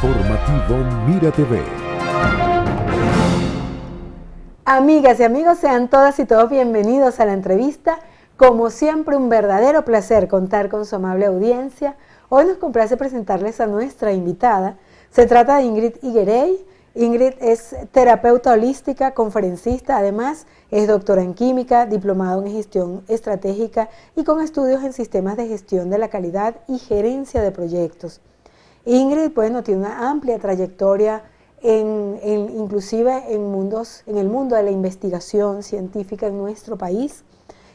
Informativo Mira TV. Amigas y amigos, sean todas y todos bienvenidos a la entrevista. Como siempre, un verdadero placer contar con su amable audiencia. Hoy nos complace presentarles a nuestra invitada. Se trata de Ingrid Higuerey. Ingrid es terapeuta holística, conferencista, además es doctora en química, diplomado en gestión estratégica y con estudios en sistemas de gestión de la calidad y gerencia de proyectos. Ingrid, bueno, tiene una amplia trayectoria inclusive en el mundo de la investigación científica en nuestro país.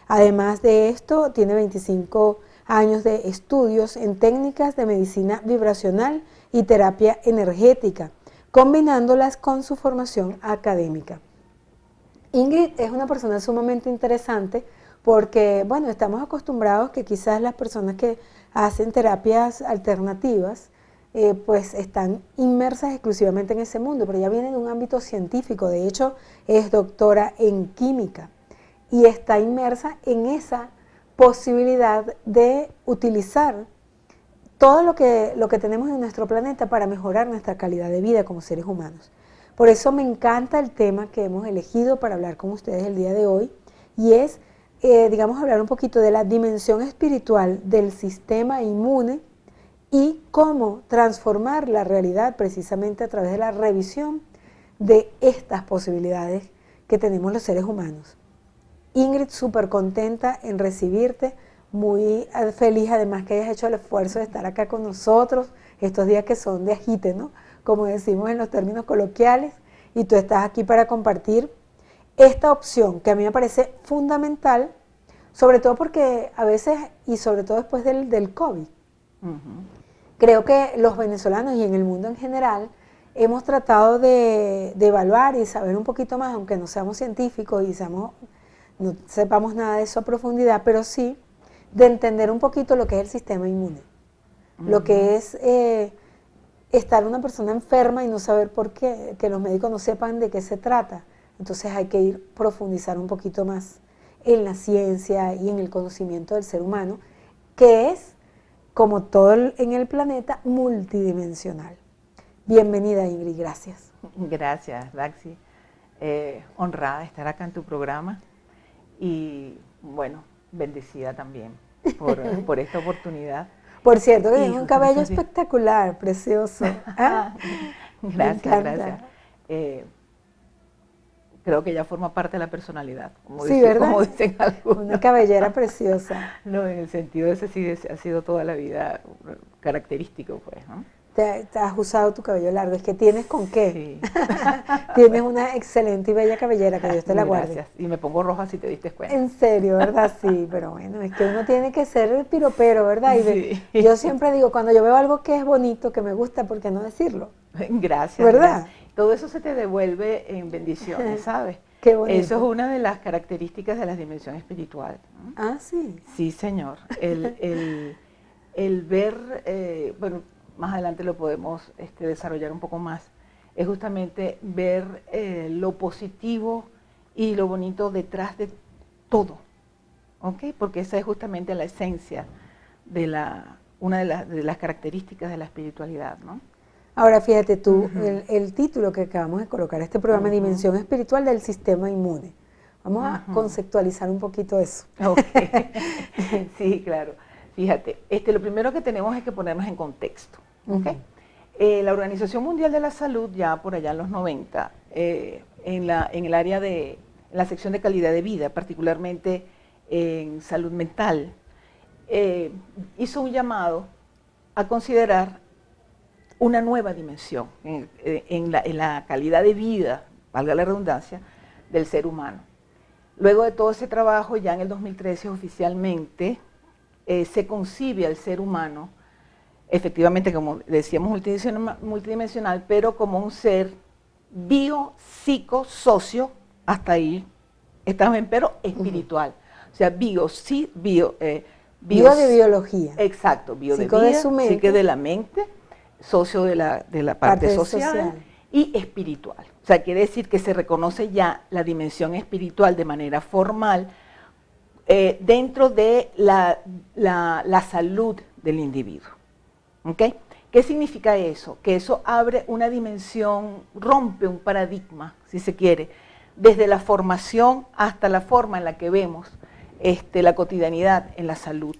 Además de esto, tiene 25 años de estudios en técnicas de medicina vibracional y terapia energética, combinándolas con su formación académica. Ingrid es una persona sumamente interesante porque, bueno, estamos acostumbrados que quizás las personas que hacen terapias alternativas pues están inmersas exclusivamente en ese mundo, pero ella viene de un ámbito científico. De hecho, es doctora en química y está inmersa en esa posibilidad de utilizar todo lo que tenemos en nuestro planeta para mejorar nuestra calidad de vida como seres humanos. Por eso me encanta el tema que hemos elegido para hablar con ustedes el día de hoy, y es, digamos, hablar un poquito de la dimensión espiritual del sistema inmune y cómo transformar la realidad precisamente a través de la revisión de estas posibilidades que tenemos los seres humanos. Ingrid, súper contenta en recibirte, muy feliz además que hayas hecho el esfuerzo de estar acá con nosotros, estos días que son de agite, ¿no? Como decimos en los términos coloquiales, y tú estás aquí para compartir esta opción que a mí me parece fundamental, sobre todo porque a veces, y sobre todo después del COVID, creo que los venezolanos y en el mundo en general hemos tratado de evaluar y saber un poquito más, aunque no seamos científicos y no sepamos nada de eso a profundidad, pero sí de entender un poquito lo que es el sistema inmune, lo que es estar una persona enferma y no saber por qué, que los médicos no sepan de qué se trata. Entonces hay que profundizar un poquito más en la ciencia y en el conocimiento del ser humano, que es, como todo en el planeta, multidimensional. Bienvenida, Ingrid, gracias. Gracias, Daxi. Honrada de estar acá en tu programa y, bueno, bendecida también por esta oportunidad. Por cierto, que tienes un cabello espectacular, precioso. ¿Ah? Gracias. Creo que ya forma parte de la personalidad, como dicen algunos. Una cabellera preciosa. No, en el sentido de ese sí ha sido toda la vida característico, pues, ¿no? Te has usado tu cabello largo, es que tienes con qué. Sí. Tienes una excelente y bella cabellera, que Dios te la guarde. Gracias, y me pongo roja si te diste cuenta. En serio, ¿verdad? Sí, pero bueno, es que uno tiene que ser piropero, ¿verdad? Y yo siempre digo, cuando yo veo algo que es bonito, que me gusta, ¿por qué no decirlo? Gracias. ¿Verdad? Gracias. Todo eso se te devuelve en bendiciones, ¿sabes? Qué bonito. Eso es una de las características de la dimensión espiritual, ¿no? Ah, sí. Sí, señor. El ver, bueno, más adelante lo podemos desarrollar un poco más, es justamente ver lo positivo y lo bonito detrás de todo, ¿ok? Porque esa es justamente la esencia de una de las características de la espiritualidad, ¿no? Ahora fíjate tú, el título que acabamos de colocar, este programa, Dimensión Espiritual del Sistema Inmune. Vamos a conceptualizar un poquito eso. Okay. Sí, claro. Fíjate, lo primero que tenemos es que ponernos en contexto, ¿okay? La Organización Mundial de la Salud, ya por allá en los 90, en el área de la sección de calidad de vida, particularmente en salud mental, hizo un llamado a considerar una nueva dimensión en la calidad de vida, valga la redundancia, del ser humano. Luego de todo ese trabajo, ya en el 2013 oficialmente se concibe al ser humano, efectivamente, como decíamos, multidimensional, pero como un ser bio, psico, socio, hasta ahí estamos bien, pero espiritual. O sea, bio de biología. Exacto, bio de vida, psique de la mente, socio de la parte social y espiritual. O sea, quiere decir que se reconoce ya la dimensión espiritual de manera formal dentro de la salud del individuo. ¿Okay? ¿Qué significa eso? Que eso abre una dimensión, rompe un paradigma, si se quiere, desde la formación hasta la forma en la que vemos la cotidianidad en la salud.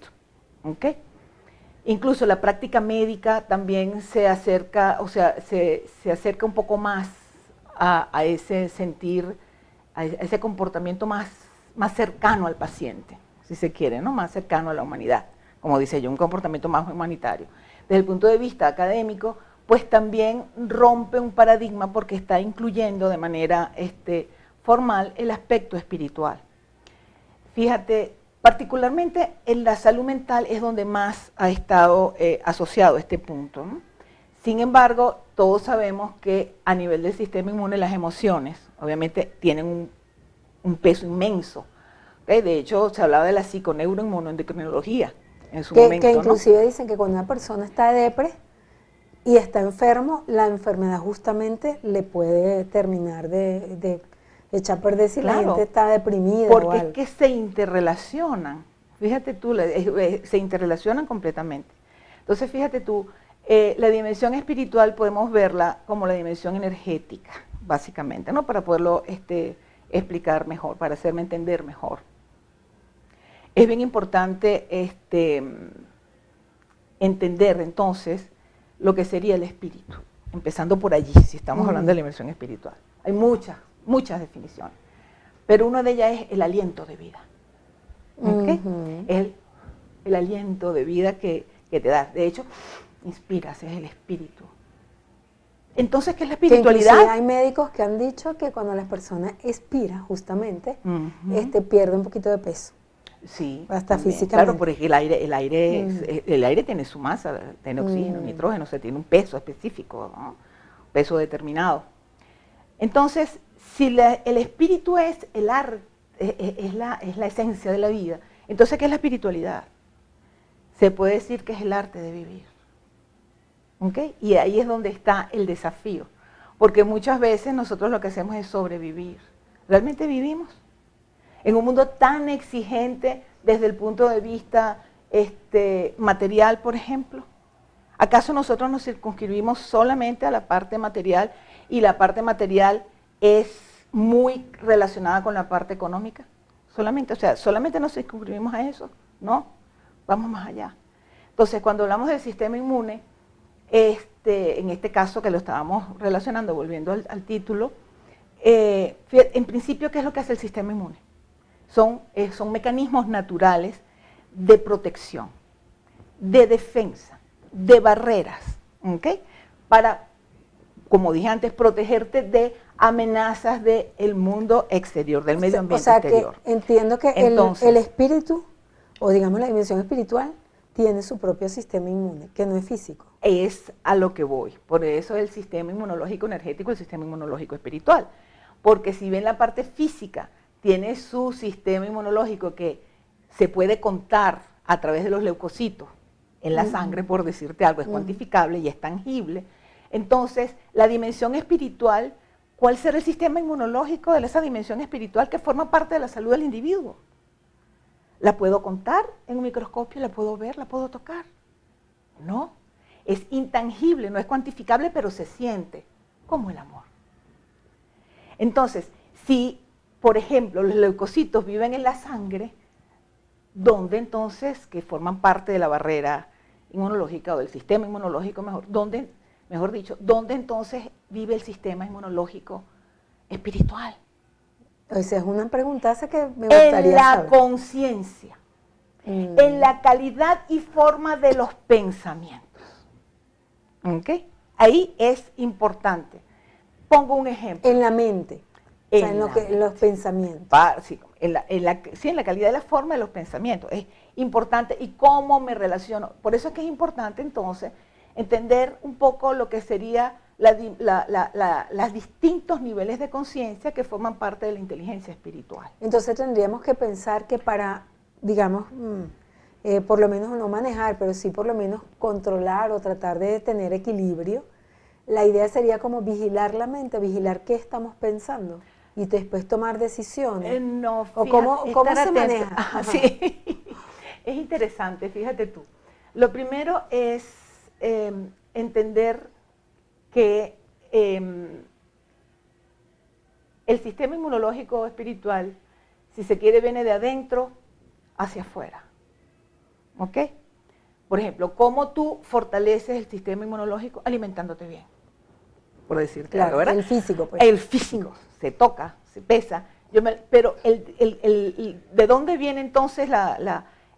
¿Okay? Incluso la práctica médica también se acerca, o sea, se acerca un poco más a ese sentir, a ese comportamiento más cercano al paciente, si se quiere, ¿no? Más cercano a la humanidad, como dice yo, un comportamiento más humanitario. Desde el punto de vista académico, pues también rompe un paradigma porque está incluyendo de manera formal el aspecto espiritual. Fíjate, particularmente en la salud mental es donde más ha estado asociado este punto, ¿no? Sin embargo, todos sabemos que a nivel del sistema inmune las emociones obviamente tienen un peso inmenso. ¿Okay? De hecho, se hablaba de la psiconeuroinmunoendocrinología en su momento, que inclusive ¿no? dicen que cuando una persona está depre y está enfermo, la enfermedad justamente le puede terminar de echar a perder si la gente está deprimida porque o algo. es que se interrelacionan, fíjate tú, se interrelacionan completamente. Entonces, fíjate tú, la dimensión espiritual podemos verla como la dimensión energética, básicamente, ¿no? Para poderlo explicar mejor, para hacerme entender mejor. Es bien importante entender entonces lo que sería el espíritu, empezando por allí, si estamos hablando de la dimensión espiritual. Hay muchas definiciones, pero una de ellas es el aliento de vida. ¿Okay? El aliento de vida que te da. De hecho, inspiras, es el espíritu. Entonces, ¿qué es la espiritualidad? Que hay médicos que han dicho que cuando las personas expiran, justamente, pierde un poquito de peso. Sí, hasta también. físicamente. Claro, porque el aire tiene su masa, tiene oxígeno, nitrógeno, o sea, tiene un peso específico, ¿no? Peso determinado. Entonces, si el espíritu es el arte, es la esencia de la vida, entonces, ¿qué es la espiritualidad? Se puede decir que es el arte de vivir. ¿Okay? Y ahí es donde está el desafío, porque muchas veces nosotros lo que hacemos es sobrevivir. ¿Realmente vivimos? En un mundo tan exigente desde el punto de vista material, por ejemplo. ¿Acaso nosotros nos circunscribimos solamente a la parte material y la parte material es muy relacionada con la parte económica? Solamente, o sea, solamente nos circunscribimos a eso, ¿no? Vamos más allá. Entonces, cuando hablamos del sistema inmune, en este caso que lo estábamos relacionando, volviendo al título, en principio, ¿qué es lo que hace el sistema inmune? Son mecanismos naturales de protección, de defensa, de barreras, ¿okay? Para, como dije antes, protegerte de amenazas del mundo exterior, del medio ambiente exterior. Que entiendo que entonces, el espíritu, o digamos la dimensión espiritual, tiene su propio sistema inmune, que no es físico. Es a lo que voy, por eso el sistema inmunológico energético y el sistema inmunológico espiritual, porque si bien la parte física tiene su sistema inmunológico que se puede contar a través de los leucocitos en la sangre, por decirte algo, es cuantificable y es tangible, entonces la dimensión espiritual, ¿cuál será el sistema inmunológico de esa dimensión espiritual que forma parte de la salud del individuo? ¿La puedo contar en un microscopio? ¿La puedo ver? ¿La puedo tocar? No, es intangible, no es cuantificable, pero se siente como el amor. Entonces, si, por ejemplo, los leucocitos viven en la sangre, ¿dónde entonces, que forman parte de la barrera inmunológica o del sistema inmunológico, ¿dónde entonces vive el sistema inmunológico espiritual? O sea, es una preguntaza que me gustaría saber. En la conciencia, en la calidad y forma de los pensamientos. ¿Okay? Ahí es importante. Pongo un ejemplo. En la mente. O sea, en los pensamientos. Sí, en la calidad de la forma de los pensamientos. Es importante y cómo me relaciono. Por eso es que es importante entonces entender un poco lo que sería los distintos niveles de conciencia que forman parte de la inteligencia espiritual. Entonces tendríamos que pensar que para, digamos, por lo menos no manejar, pero sí por lo menos controlar o tratar de tener equilibrio, la idea sería como vigilar la mente, vigilar qué estamos pensando y después tomar decisiones. No, fíjate, ¿O cómo se maneja? Sí, es interesante, fíjate tú. Lo primero es entender que el sistema inmunológico espiritual, si se quiere, viene de adentro hacia afuera. ¿Ok? Por ejemplo, ¿cómo tú fortaleces el sistema inmunológico? Alimentándote bien, por decirte Claro, algo, ¿verdad? el físico, pues. El físico, se toca, se pesa. Pero ¿de dónde viene entonces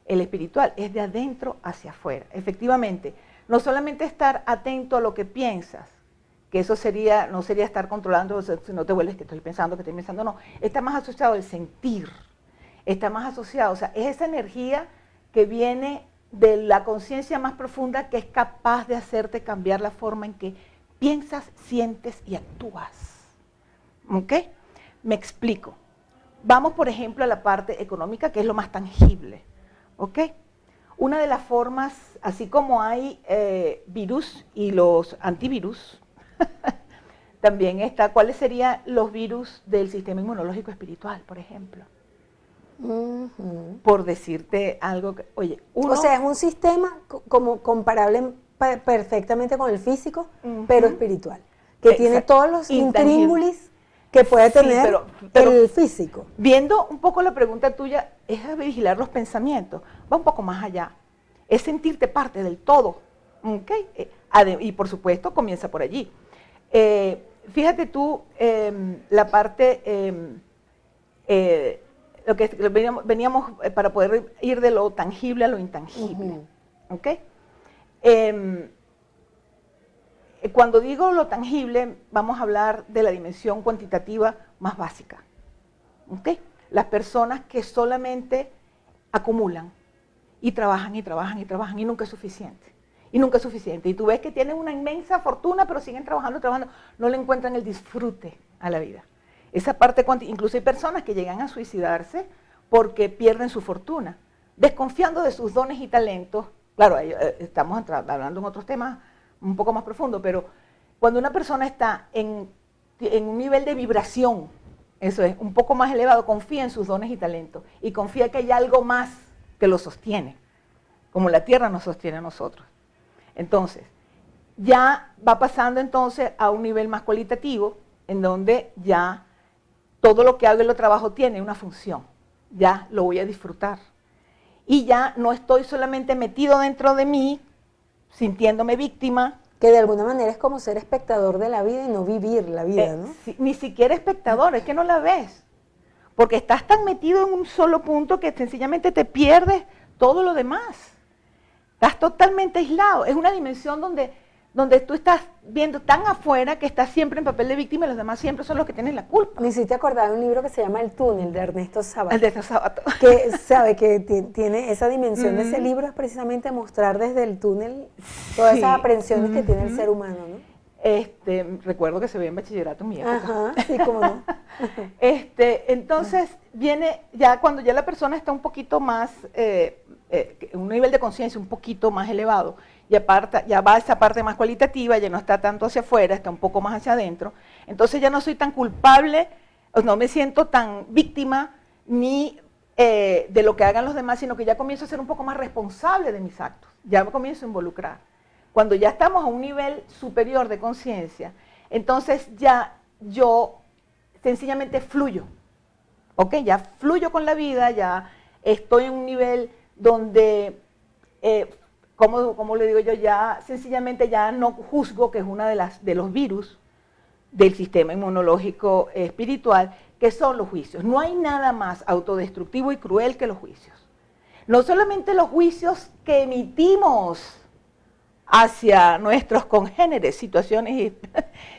el espiritual? Es de adentro hacia afuera. Efectivamente, no solamente estar atento a lo que piensas, que eso no sería estar controlando, si no te vuelves que estoy pensando, no. Está más asociado al sentir, está más asociado, o sea, es esa energía que viene de la conciencia más profunda que es capaz de hacerte cambiar la forma en que piensas, sientes y actúas. ¿Ok? Me explico. Vamos, por ejemplo, a la parte económica, que es lo más tangible. ¿Ok? Una de las formas, así como hay virus y los antivirus, también está, ¿cuáles serían los virus del sistema inmunológico espiritual, por ejemplo? Por decirte algo, oye, O sea, es un sistema como comparable perfectamente con el físico, pero espiritual, que tiene todos los intríngulis que puede tener el físico. Viendo un poco la pregunta tuya, es a vigilar los pensamientos, va un poco más allá, es sentirte parte del todo, ¿ok? Y por supuesto comienza por allí. Fíjate tú, la parte, lo que veníamos para poder ir de lo tangible a lo intangible, ¿ok? Cuando digo lo tangible, vamos a hablar de la dimensión cuantitativa más básica, ¿ok? Las personas que solamente acumulan y trabajan y trabajan y trabajan y nunca es suficiente. Y nunca es suficiente. Y tú ves que tienen una inmensa fortuna, pero siguen trabajando, no le encuentran el disfrute a la vida. Esa parte, incluso hay personas que llegan a suicidarse porque pierden su fortuna, desconfiando de sus dones y talentos. Claro, estamos hablando en otros temas un poco más profundos, pero cuando una persona está en un nivel de vibración, eso es, un poco más elevado, confía en sus dones y talentos y confía que hay algo más que lo sostiene, como la tierra nos sostiene a nosotros. Entonces, ya va pasando entonces a un nivel más cualitativo, en donde ya todo lo que hago y lo trabajo tiene una función, ya lo voy a disfrutar. Y ya no estoy solamente metido dentro de mí, sintiéndome víctima. Que de alguna manera es como ser espectador de la vida y no vivir la vida, ¿no? Ni siquiera espectador, es que no la ves. Porque estás tan metido en un solo punto que sencillamente te pierdes todo lo demás. Estás totalmente aislado. Es una dimensión donde tú estás viendo tan afuera que estás siempre en papel de víctima y los demás siempre son los que tienen la culpa. Me hiciste acordar de un libro que se llama El túnel, de Ernesto Sábato. El de Ernesto Sábato. Que sabe que tiene esa dimensión de ese libro, es precisamente mostrar desde el túnel todas esas aprensiones que tiene el ser humano, ¿no? Recuerdo que se ve en bachillerato en mi época. Ajá, sí, cómo no. Entonces viene ya cuando ya la persona está un poquito más, un nivel de conciencia un poquito más elevado, y aparte, ya va a esa parte más cualitativa, ya no está tanto hacia afuera, está un poco más hacia adentro, entonces ya no soy tan culpable, no me siento tan víctima ni de lo que hagan los demás, sino que ya comienzo a ser un poco más responsable de mis actos, ya me comienzo a involucrar. Cuando ya estamos a un nivel superior de conciencia, entonces ya yo sencillamente fluyo, ¿ok? Ya fluyo con la vida, ya estoy en un nivel donde, como le digo yo, ya sencillamente ya no juzgo, que es una de los virus del sistema inmunológico espiritual, que son los juicios. No hay nada más autodestructivo y cruel que los juicios. No solamente los juicios que emitimos hacia nuestros congéneres, situaciones,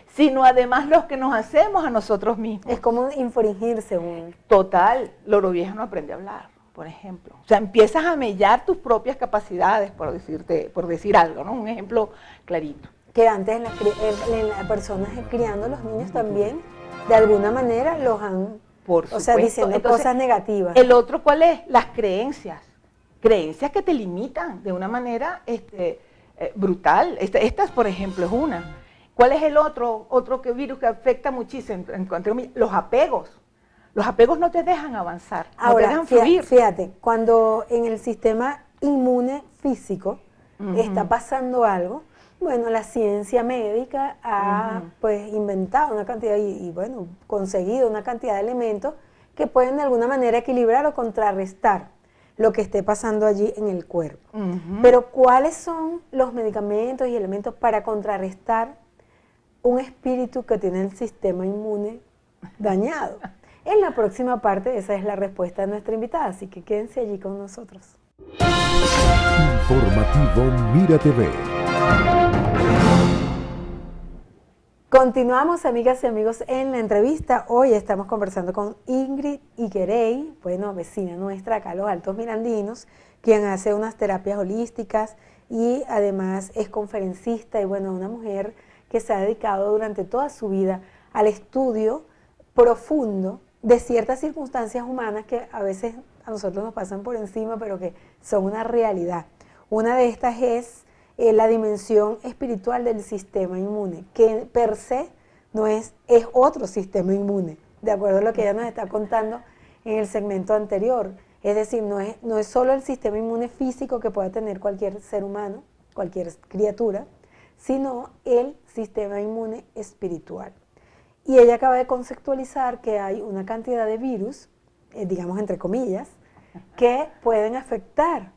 sino además los que nos hacemos a nosotros mismos. Es como infringirse un... Total, Loro Viejo no aprende a hablar, por ejemplo. O sea, empiezas a mellar tus propias capacidades, por decir algo, ¿no? Un ejemplo clarito. Que antes en las personas criando los niños también, de alguna manera los han, por supuesto, o sea, diciendo entonces, cosas negativas. El otro, ¿cuál es? Las creencias. Creencias que te limitan de una manera brutal. Esta, por ejemplo, es una. ¿Cuál es el otro virus que afecta muchísimo? Los apegos. Los apegos no te dejan avanzar, ahora, no te dejan fluir. Fíjate, cuando en el sistema inmune físico está pasando algo, Bueno, la ciencia médica ha pues inventado una cantidad y bueno, conseguido una cantidad de elementos que pueden de alguna manera equilibrar o contrarrestar lo que esté pasando allí en el cuerpo. Pero ¿cuáles son los medicamentos y elementos para contrarrestar un espíritu que tiene el sistema inmune dañado? En la próxima parte esa es la respuesta de nuestra invitada, así que quédense allí con nosotros. Informativo Mira TV. Continuamos, amigas y amigos, en la entrevista. Hoy estamos conversando con Ingrid Higuerey, bueno, vecina nuestra acá a Los Altos Mirandinos, quien hace unas terapias holísticas y además es conferencista y bueno, una mujer que se ha dedicado durante toda su vida al estudio profundo de ciertas circunstancias humanas que a veces a nosotros nos pasan por encima, pero que son una realidad. Una de estas es la dimensión espiritual del sistema inmune, que per se no es otro sistema inmune, de acuerdo a lo que ella nos está contando en el segmento anterior. Es decir, no es solo el sistema inmune físico que pueda tener cualquier ser humano, cualquier criatura, sino el sistema inmune espiritual. Y ella acaba de conceptualizar que hay una cantidad de virus, digamos entre comillas, que pueden afectar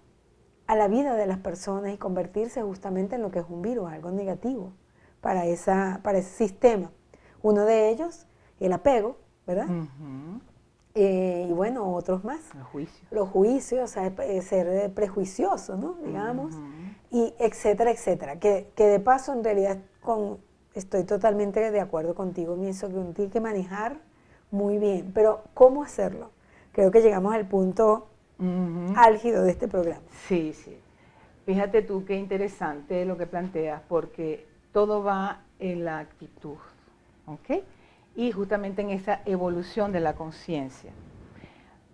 a la vida de las personas y convertirse justamente en lo que es un virus, algo negativo para ese sistema. Uno de ellos, el apego, ¿verdad? Y bueno, otros más. Los juicios, o sea, ser prejuicioso, ¿no? Digamos, y etcétera, etcétera. Que de paso, en realidad, estoy totalmente de acuerdo contigo en eso, que uno tiene que manejar muy bien. Pero, ¿cómo hacerlo? Creo que llegamos al punto álgido de este programa. Sí, sí. Fíjate tú qué interesante lo que planteas, porque todo va en la actitud, ¿ok? Y justamente en esa evolución de la conciencia.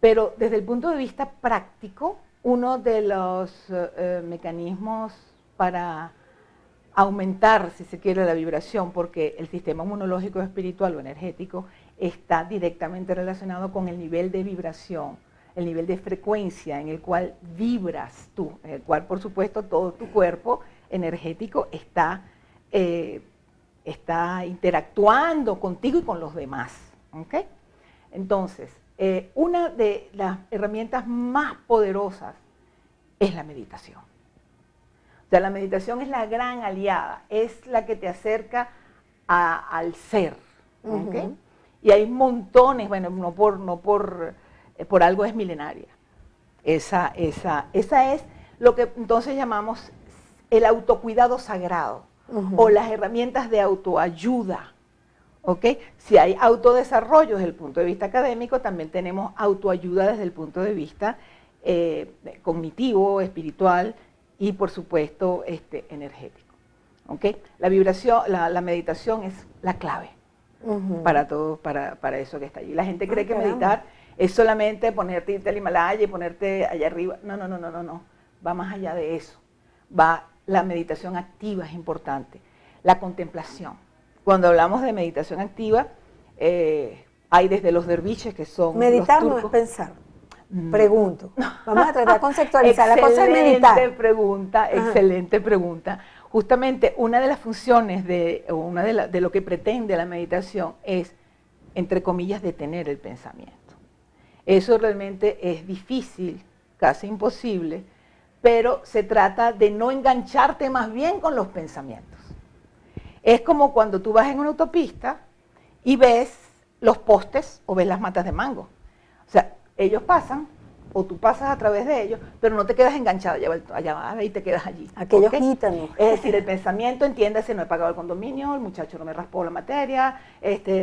Pero desde el punto de vista práctico, uno de los mecanismos para aumentar, si se quiere, la vibración, porque el sistema inmunológico espiritual o energético está directamente relacionado con el nivel de vibración, el nivel de frecuencia en el cual vibras tú, en el cual, por supuesto, todo tu cuerpo energético está interactuando contigo y con los demás. ¿Okay? Entonces, una de las herramientas más poderosas es la meditación. O sea, la meditación es la gran aliada, es la que te acerca al ser. ¿Okay? Y hay montones, bueno, no por algo es milenaria. Esa es lo que entonces llamamos el autocuidado sagrado o las herramientas de autoayuda. ¿Ok? Si hay autodesarrollo desde el punto de vista académico, también tenemos autoayuda desde el punto de vista cognitivo, espiritual y por supuesto energético. ¿Ok? La vibración, la meditación es la clave para todo, para eso que está allí. La gente cree que meditar es solamente irte al Himalaya y ponerte allá arriba. No. Va más allá de eso. La meditación activa es importante. La contemplación. Cuando hablamos de meditación activa, hay desde los derviches que son meditar los turcos. No es pensar. No. Pregunto. Vamos a tratar de conceptualizar. La cosa es meditar. Excelente pregunta. Justamente una de las funciones de lo que pretende la meditación es, entre comillas, detener el pensamiento. Eso realmente es difícil, casi imposible, pero se trata de no engancharte más bien con los pensamientos. Es como cuando tú vas en una autopista y ves los postes o ves las matas de mango. O sea, ellos pasan o tú pasas a través de ellos, pero no te quedas enganchado allá y te quedas allí. Aquellos gitanos. Es decir, el pensamiento, entiéndase, no he pagado el condominio, el muchacho no me raspó la materia,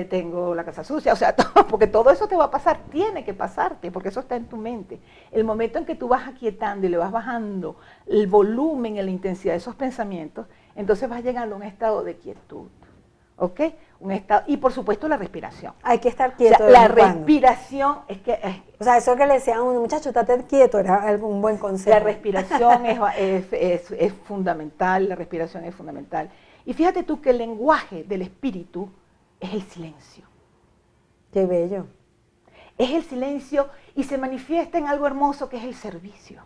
tengo la casa sucia, o sea, porque todo eso te va a pasar, tiene que pasarte, porque eso está en tu mente. El momento en que tú vas aquietando y le vas bajando el volumen y la intensidad de esos pensamientos, entonces vas llegando a un estado de quietud. ¿Ok? Y por supuesto la respiración. Hay que estar quieto. O sea, la respiración es que... o sea, eso que le decían a un muchacho, estate quieto, era un buen consejo. La respiración es fundamental, la respiración es fundamental. Y fíjate tú que el lenguaje del espíritu es el silencio. Qué bello. Es el silencio y se manifiesta en algo hermoso que es el servicio.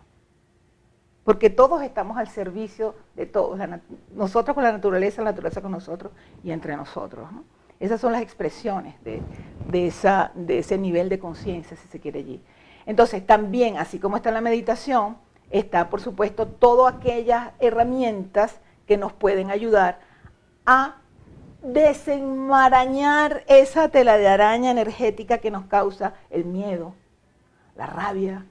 porque todos estamos al servicio de todos, nosotros con la naturaleza con nosotros y entre nosotros, ¿no? Esas son las expresiones de ese nivel de conciencia, si se quiere allí. Entonces, también, así como está la meditación, está, por supuesto, todas aquellas herramientas que nos pueden ayudar a desenmarañar esa tela de araña energética que nos causa el miedo, la rabia,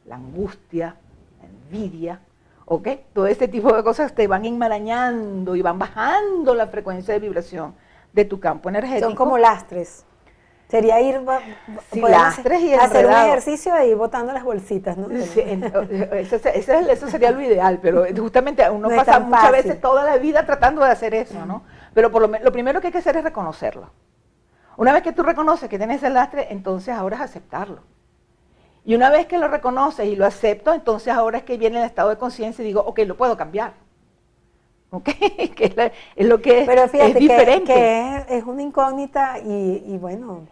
la angustia, la envidia, ¿ok? Todo este tipo de cosas te van enmarañando y van bajando la frecuencia de vibración de tu campo energético. Son como lastres. Sería ir, sí, lastres y hacer un enredado. ejercicio de ir botando las bolsitas, ¿no? Sí, eso sería lo ideal, pero justamente uno no pasa muchas fácil. veces toda la vida tratando de hacer eso, ¿no? Pero lo primero que hay que hacer es reconocerlo. Una vez que tú reconoces que tienes el lastre, entonces ahora es aceptarlo. Y una vez que lo reconoces y lo acepto, entonces ahora es que viene el estado de conciencia y digo, ok, lo puedo cambiar. ¿Ok? Que es lo que Pero fíjate es diferente. que es una incógnita y bueno,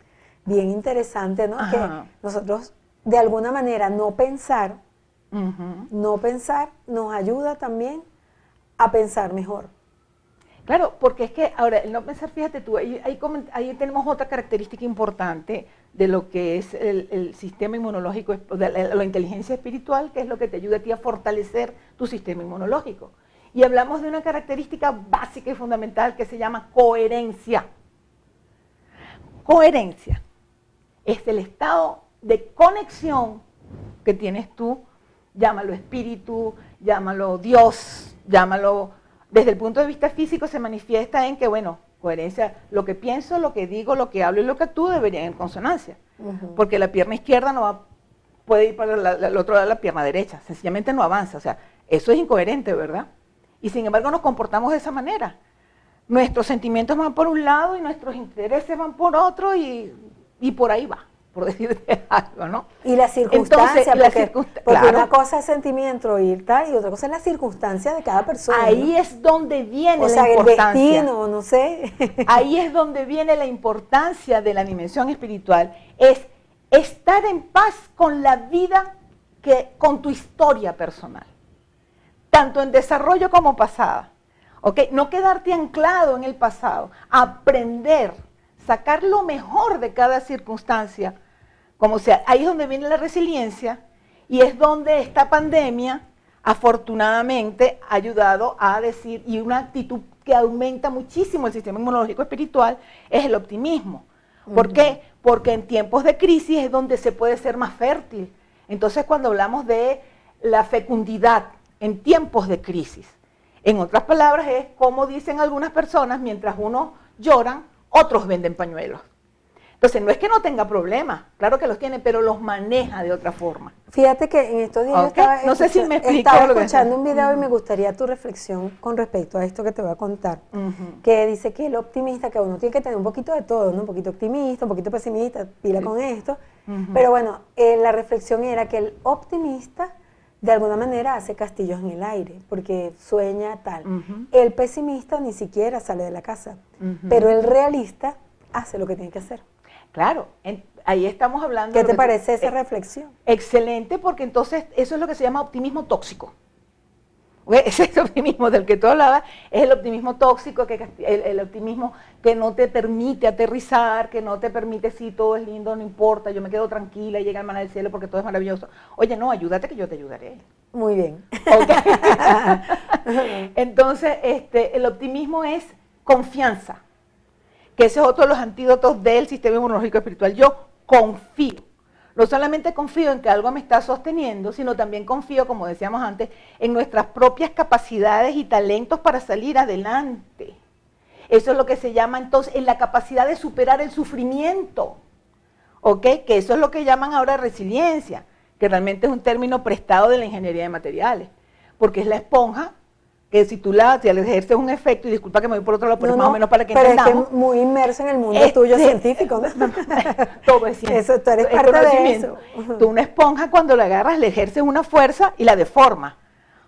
bien interesante, ¿no? Ajá. Que nosotros de alguna manera no pensar nos ayuda también a pensar mejor. Claro, porque es que ahora, el no pensar, fíjate tú, ahí tenemos otra característica importante de lo que es el sistema inmunológico, de la inteligencia espiritual, que es lo que te ayuda a ti a fortalecer tu sistema inmunológico. Y hablamos de una característica básica y fundamental que se llama coherencia. Coherencia es el estado de conexión que tienes tú, llámalo espíritu, llámalo Dios, llámalo... Desde el punto de vista físico se manifiesta en que, bueno, coherencia, lo que pienso, lo que digo, lo que hablo y lo que actúo deberían ir en consonancia. Porque la pierna izquierda no puede ir para el otro lado de la pierna derecha, sencillamente no avanza. O sea, eso es incoherente, ¿verdad? Y sin embargo nos comportamos de esa manera. Nuestros sentimientos van por un lado y nuestros intereses van por otro y por ahí va, por decirte algo, ¿no? Y la circunstancia, entonces, porque claro, una cosa es sentimiento y tal, y otra cosa es la circunstancia de cada persona. Ahí ¿no? es donde viene o sea, la importancia. El destino, no sé. Ahí es donde viene la importancia de la dimensión espiritual, es estar en paz con la vida, con tu historia personal, tanto en desarrollo como pasada. ¿Ok? No quedarte anclado en el pasado, aprender, sacar lo mejor de cada circunstancia, como sea. Ahí es donde viene la resiliencia y es donde esta pandemia afortunadamente ha ayudado a decir, y una actitud que aumenta muchísimo el sistema inmunológico espiritual, es el optimismo. ¿Por qué? Porque en tiempos de crisis es donde se puede ser más fértil. Entonces cuando hablamos de la fecundidad en tiempos de crisis, en otras palabras es como dicen algunas personas, mientras unos lloran, otros venden pañuelos. Entonces no es que no tenga problemas, claro que los tiene, pero los maneja de otra forma. Fíjate que en estos días yo Okay. No sé si me explico estaba lo que escuchando un video y me gustaría tu reflexión con respecto a esto que te voy a contar, que dice que el optimista, que uno tiene que tener un poquito de todo, ¿no? Un poquito optimista, un poquito pesimista, pila con esto, pero bueno, la reflexión era que el optimista de alguna manera hace castillos en el aire, porque sueña tal. El pesimista ni siquiera sale de la casa, pero el realista hace lo que tiene que hacer. Claro, ahí estamos hablando... ¿Qué te parece esa reflexión? Excelente, porque entonces eso es lo que se llama optimismo tóxico. Ese optimismo del que tú hablabas es el optimismo tóxico, el optimismo que no te permite aterrizar, que no te permite, sí, todo es lindo, no importa, yo me quedo tranquila y llega el maná del cielo porque todo es maravilloso. Oye, no, ayúdate que yo te ayudaré. Muy bien. Okay. Entonces, el optimismo es confianza, que ese es otro de los antídotos del sistema inmunológico espiritual. Yo confío. No solamente confío en que algo me está sosteniendo, sino también confío, como decíamos antes, en nuestras propias capacidades y talentos para salir adelante. Eso es lo que se llama entonces en la capacidad de superar el sufrimiento. ¿Ok? Que eso es lo que llaman ahora resiliencia, que realmente es un término prestado de la ingeniería de materiales, porque es la esponja que si tú le ejerces un efecto, y disculpa que me voy por otro lado, pero es más o menos para que entendamos. Pero es que muy inmerso en el mundo tuyo científico, ¿no? Todo es ciencia. Eso, tú eres parte de eso. Tú una esponja cuando la agarras le ejerces una fuerza y la deformas,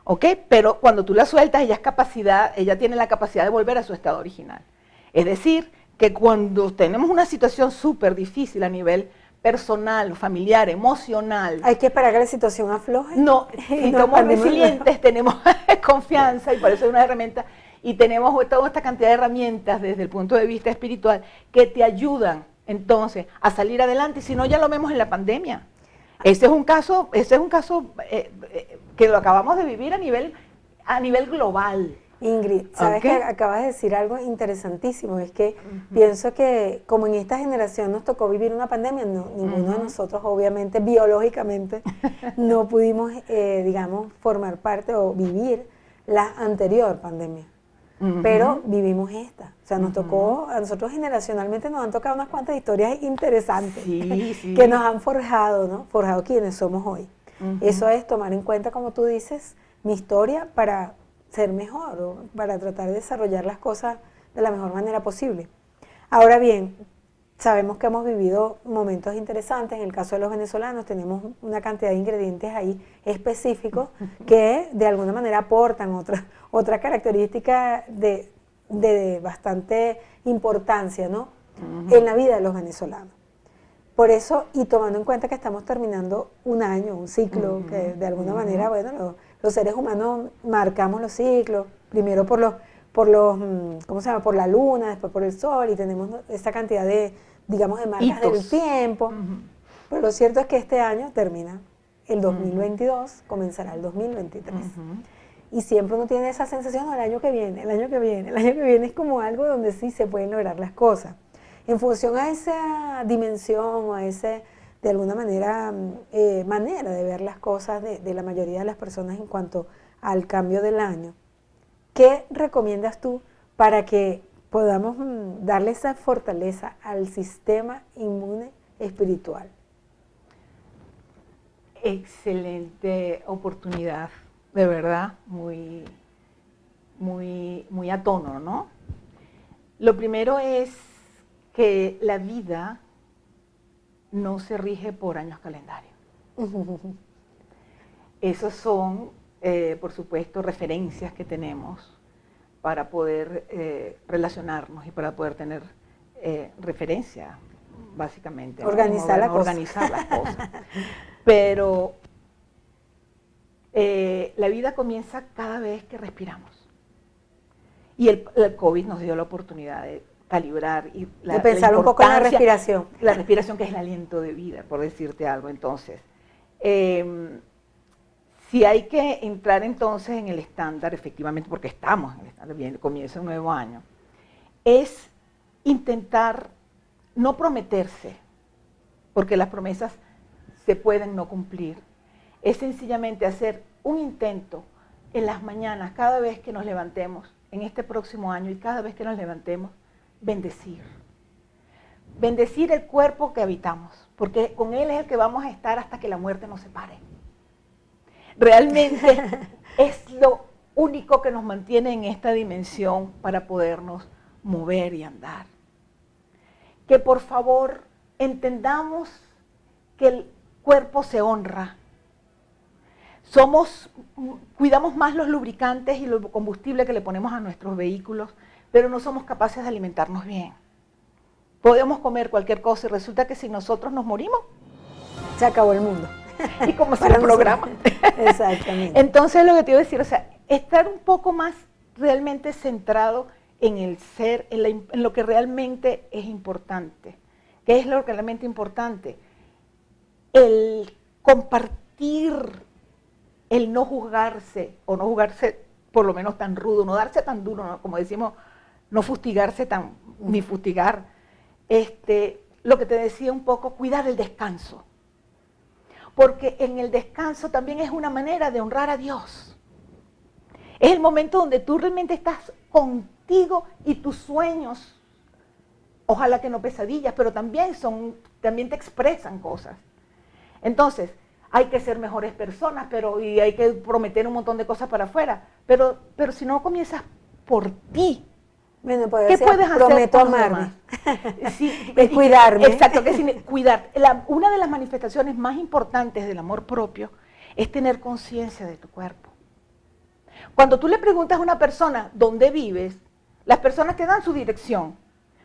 ¿ok? Pero cuando tú la sueltas ella tiene la capacidad de volver a su estado original. Es decir, que cuando tenemos una situación súper difícil a nivel personal, familiar, emocional. Hay que esperar que la situación afloje. No, si somos resilientes, tenemos confianza y por eso hay una herramienta y tenemos toda esta cantidad de herramientas desde el punto de vista espiritual que te ayudan entonces a salir adelante. Y si no, ya lo vemos en la pandemia. Ese es un caso que lo acabamos de vivir a nivel global. Ingrid, sabes que acabas de decir algo interesantísimo, es que pienso que como en esta generación nos tocó vivir una pandemia, ninguno de nosotros obviamente biológicamente no pudimos, digamos, formar parte o vivir la anterior pandemia, pero vivimos esta, o sea, nos tocó, a nosotros generacionalmente nos han tocado unas cuantas historias interesantes que nos han forjado, ¿no? Forjado quienes somos hoy. Eso es tomar en cuenta, como tú dices, mi historia para ser mejor o para tratar de desarrollar las cosas de la mejor manera posible. Ahora bien, sabemos que hemos vivido momentos interesantes. En el caso de los venezolanos tenemos una cantidad de ingredientes ahí específicos que de alguna manera aportan otra característica de bastante importancia, ¿no? En la vida de los venezolanos. Por eso, y tomando en cuenta que estamos terminando un año, un ciclo, que de alguna manera, bueno, los seres humanos marcamos los ciclos, primero por los, ¿cómo se llama? Por la luna, después por el sol, y tenemos esta cantidad de, digamos, de marcas del tiempo. Pero lo cierto es que este año termina el 2022, comenzará el 2023. Y siempre uno tiene esa sensación, no, el año que viene, el año que viene, el año que viene es como algo donde sí se pueden lograr las cosas. En función a esa dimensión o a ese, de alguna manera, manera de ver las cosas de la mayoría de las personas en cuanto al cambio del año, ¿qué recomiendas tú para que podamos darle esa fortaleza al sistema inmune espiritual? Excelente oportunidad, de verdad, muy a tono, ¿no? Lo primero es que la vida no se rige por años calendario. Esos son, por supuesto, referencias que tenemos para poder relacionarnos y para poder tener referencia, básicamente. Organizar las cosas. Pero la vida comienza cada vez que respiramos. Y el COVID nos dio la oportunidad de calibrar y de pensar un poco en la respiración. La respiración, que es el aliento de vida, por decirte algo. Entonces, si hay que entrar entonces en el estándar, efectivamente, porque estamos en el estándar, bien, comienza un nuevo año, es intentar no prometerse, porque las promesas se pueden no cumplir. Es sencillamente hacer un intento en las mañanas, cada vez que nos levantemos, en este próximo año y cada vez que nos levantemos, bendecir. Bendecir el cuerpo que habitamos, porque con él es el que vamos a estar hasta que la muerte nos separe. Realmente es lo único que nos mantiene en esta dimensión para podernos mover y andar. Que por favor entendamos que el cuerpo se honra. Cuidamos más los lubricantes y los combustibles que le ponemos a nuestros vehículos, pero no somos capaces de alimentarnos bien. Podemos comer cualquier cosa y resulta que si nosotros nos morimos, se acabó el mundo. Y como se el programa. Exactamente. Entonces lo que te iba a decir, o sea, estar un poco más realmente centrado en el ser, en lo que realmente es importante. ¿Qué es lo que realmente importante? El compartir, el no juzgarse, o no juzgarse por lo menos tan rudo, no darse tan duro, ¿no? Como decimos, no fustigarse ni fustigar. Lo que te decía un poco, cuidar el descanso. Porque en el descanso también es una manera de honrar a Dios. Es el momento donde tú realmente estás contigo y tus sueños, ojalá que no pesadillas, pero también te expresan cosas. Entonces, hay que ser mejores personas, y hay que prometer un montón de cosas para afuera. Pero si no comienzas por ti, bueno, ¿qué puedes hacer? Prometo por los amarme. Sí, y cuidarme. Exacto, que es cuidar. Una de las manifestaciones más importantes del amor propio es tener conciencia de tu cuerpo. Cuando tú le preguntas a una persona dónde vives, las personas te dan su dirección.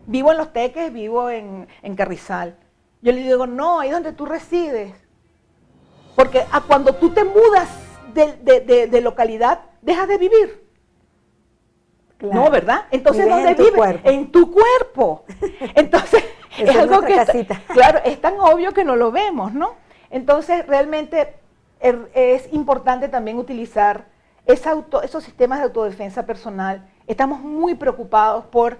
Vivo en Los Teques, vivo en Carrizal. Yo le digo, no, ahí donde tú resides. Porque cuando tú te mudas de localidad, dejas de vivir. Claro. No, ¿verdad? Entonces, Vives ¿dónde en tu vives? cuerpo. En tu cuerpo. Entonces, Esa es es algo nuestra que, casita. claro, es tan obvio que no lo vemos, ¿no? Entonces, realmente es importante también utilizar esos sistemas de autodefensa personal. Estamos muy preocupados por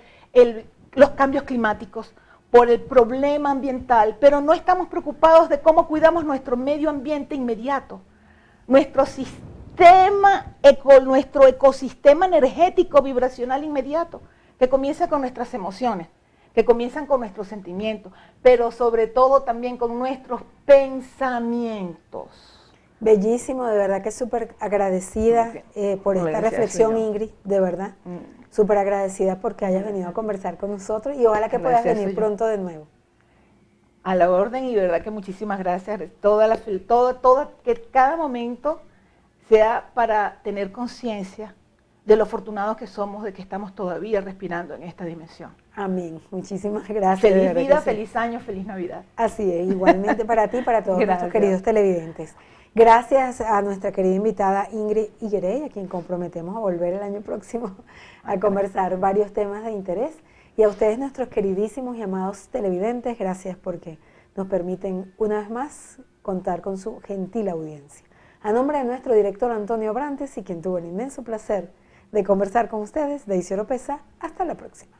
los cambios climáticos, por el problema ambiental, pero no estamos preocupados de cómo cuidamos nuestro medio ambiente inmediato, nuestro ecosistema energético vibracional inmediato, que comienza con nuestras emociones, que comienzan con nuestros sentimientos, pero sobre todo también con nuestros pensamientos. Bellísimo, de verdad que súper agradecida por esta reflexión, Ingrid, de verdad. Súper agradecida porque hayas venido a conversar con nosotros y ojalá que puedas venir pronto de nuevo. A la orden, y de verdad que muchísimas gracias. Que cada momento sea para tener conciencia de lo afortunados que somos de que estamos todavía respirando en esta dimensión. Amén. Muchísimas gracias. Feliz vida, feliz año, feliz Navidad. Así es, igualmente para ti y para todos nuestros queridos televidentes. Gracias a nuestra querida invitada Ingrid Higuerey, a quien comprometemos a volver el año próximo a conversar varios temas de interés. Y a ustedes, nuestros queridísimos y amados televidentes, gracias porque nos permiten una vez más contar con su gentil audiencia. A nombre de nuestro director Antonio Brantes y quien tuvo el inmenso placer de conversar con ustedes, Daisy Oropesa, hasta la próxima.